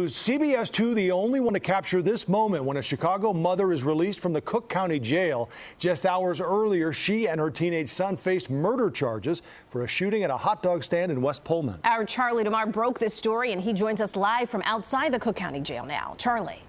News. CBS 2, the only one to capture this moment when a Chicago mother is released from the Cook County Jail. Just hours earlier, she and her teenage son faced murder charges for a shooting at a hot dog stand in West Pullman. Our Charlie DeMar broke this story, and he joins us live from outside the Cook County Jail now. Charlie.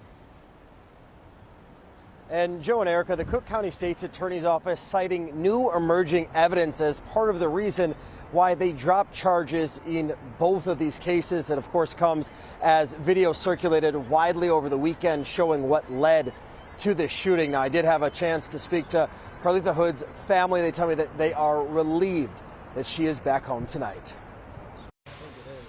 And Joe and Erica, the Cook County State's Attorney's Office citing new emerging evidence as part of the reason why they dropped charges in both of these cases. That, of course, comes as video circulated widely over the weekend showing what led to this shooting. Now, I did have a chance to speak to Carlitha Hood's family. They tell me that they are relieved that she is back home tonight.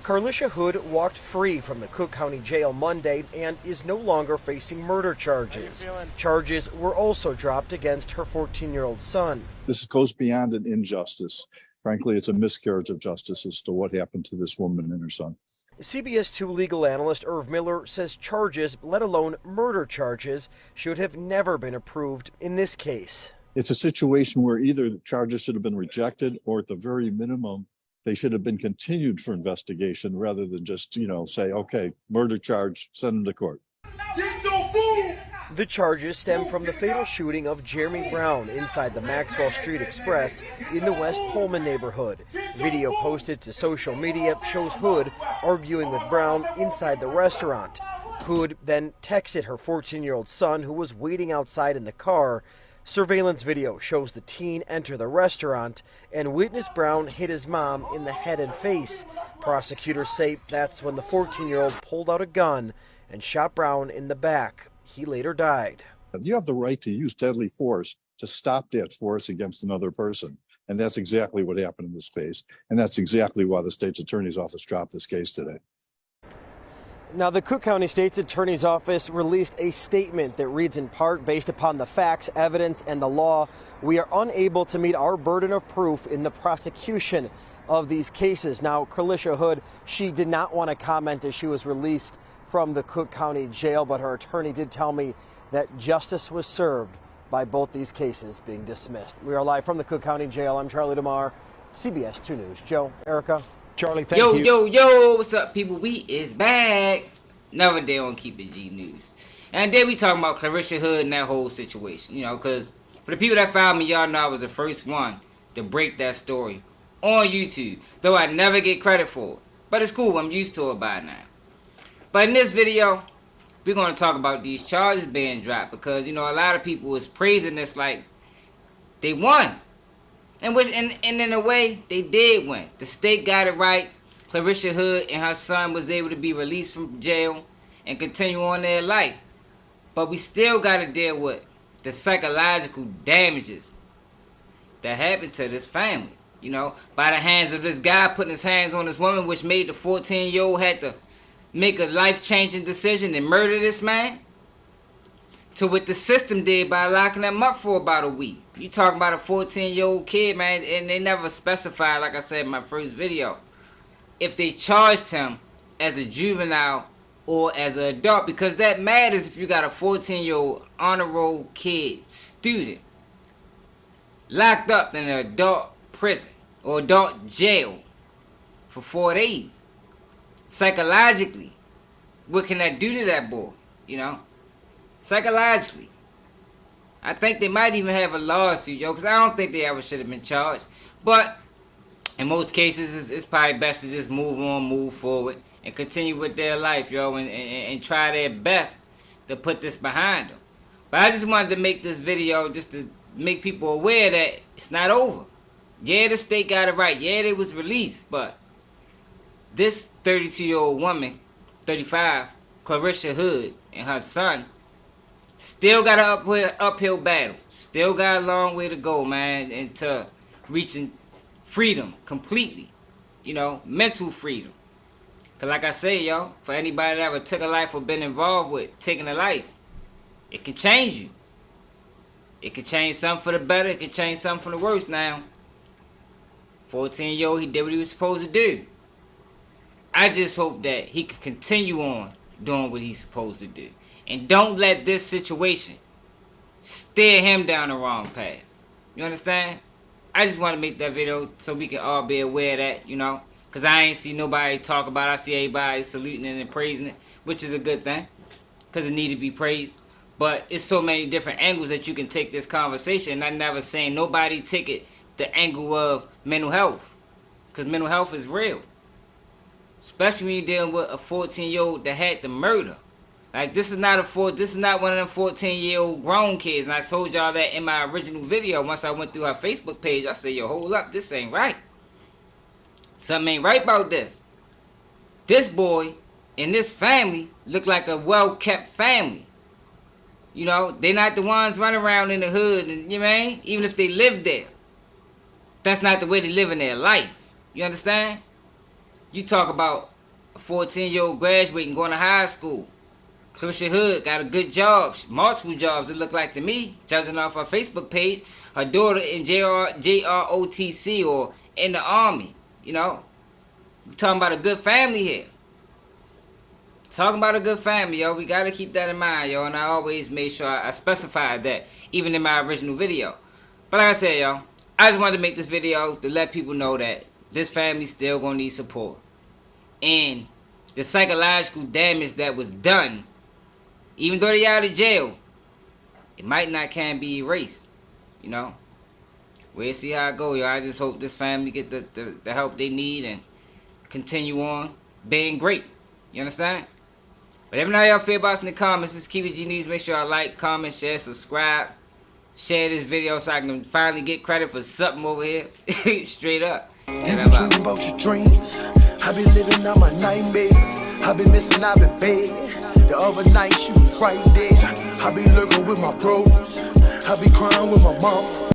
CARLISHIA Hood walked free from the Cook County Jail Monday and is no longer facing murder charges. Charges were also dropped against her 14-year-old son. This goes beyond an injustice. Frankly, it's a miscarriage of justice as to what happened to this woman and her son. CBS 2 legal analyst Irv Miller says charges, let alone murder charges, should have never been approved in this case. It's a situation where either the charges should have been rejected or at the very minimum, they should have been continued for investigation rather than just, say, okay, murder charge, send them to court. Get your food! The charges stem from the fatal shooting of Jeremy Brown inside the Maxwell Street Express in the West Pullman neighborhood. Video posted to social media shows Hood arguing with Brown inside the restaurant. Hood then texted her 14-year-old son, who was waiting outside in the car. Surveillance video shows the teen enter the restaurant and witness Brown hit his mom in the head and face. Prosecutors say that's when the 14-year-old pulled out a gun and shot Brown in the back. He later died. You have the right to use deadly force to stop that force against another person. And that's exactly what happened in this case. And that's exactly why the state's attorney's office dropped this case today. Now, the Cook County State's Attorney's Office released a statement that reads in part, based upon the facts, evidence, and the law, we are unable to meet our burden of proof in the prosecution of these cases. Now, CARLISHIA Hood, she did not want to comment as she was released from the Cook County Jail, but her attorney did tell me that justice was served by both these cases being dismissed. We are live from the Cook County Jail. I'm Charlie DeMar, CBS 2 News. Joe, Erica. Charlie, thank you. Yo, what's up, people? We is back. Another day on Keep It G News. And then we talking about CARLISHIA Hood and that whole situation, because for the people that found me, y'all know I was the first one to break that story on YouTube, though I never get credit for it. But it's cool, I'm used to it by now. But in this video, we're going to talk about these charges being dropped because, a lot of people was praising this like they won. And in a way, they did win. The state got it right. CARLISHIA Hood and her son was able to be released from jail and continue on their life. But we still got to deal with the psychological damages that happened to this family. By the hands of this guy putting his hands on this woman, which made the 14-year-old had to make a life-changing decision and murder this man, to what the system did by locking them up for about a week. You talking about a 14-year-old kid, man, and they never specified, like I said in my first video, if they charged him as a juvenile or as an adult, because that matters if you got a 14-year-old honor roll kid, student, locked up in an adult prison or adult jail for 4 days. Psychologically, what can that do to that boy, Psychologically. I think they might even have a lawsuit, because I don't think they ever should have been charged. But in most cases, it's probably best to just move on, move forward, and continue with their life, and try their best to put this behind them. But I just wanted to make this video just to make people aware that it's not over. Yeah, the state got it right. Yeah, they was released, but this 32-year-old woman, 35, CARLISHIA Hood, and her son, still got an uphill battle. Still got a long way to go, man, into reaching freedom completely. Mental freedom. Because like I say, for anybody that ever took a life or been involved with taking a life, it can change you. It can change something for the better. It can change something for the worse now. 14-year-old, he did what he was supposed to do. I just hope that he can continue on doing what he's supposed to do. And don't let this situation steer him down the wrong path. You understand? I just want to make that video so we can all be aware of that, Because I ain't see nobody talk about it. I see everybody saluting it and praising it. which is a good thing, because it need to be praised. But it's so many different angles that you can take this conversation. I'm never saying nobody take it the angle of mental health, because mental health is real, especially when you're dealing with a 14-year-old that had the murder. Like, this is not one of them 14-year-old grown kids. And I told y'all that in my original video. Once I went through her Facebook page, I said, yo, hold up, this ain't right. Something ain't right about this. This boy and this family look like a well-kept family. You know, they're not the ones running around in the hood, and you know what I mean? Even if they live there, that's not the way they live in their life. You understand? You talk about a 14-year-old graduating, going to high school. CARLISHIA Hood got a good job, multiple jobs, it look like to me, judging off her Facebook page. Her daughter in JROTC or in the Army, you know. We're talking about a good family here. Talking about a good family, yo. We got to keep that in mind, yo. And I always made sure I specified that, even in my original video. But like I said, yo, I just wanted to make this video to let people know that this family still going to need support. And the psychological damage that was done, even though they out of jail, it might not can be erased, you know. We'll see how it go, yo. I just hope this family get the help they need and continue on being great. You understand? But let me know how y'all feel about us in the comments. Just keep it G News. Make sure y'all like, comment, share, subscribe. Share this video so I can finally get credit for something over here. Straight up. You be dreaming about your dreams. I be living out my nightmares. I be missing out in bed. The other night she was right there. I be lurking with my bros. I be crying with my mom.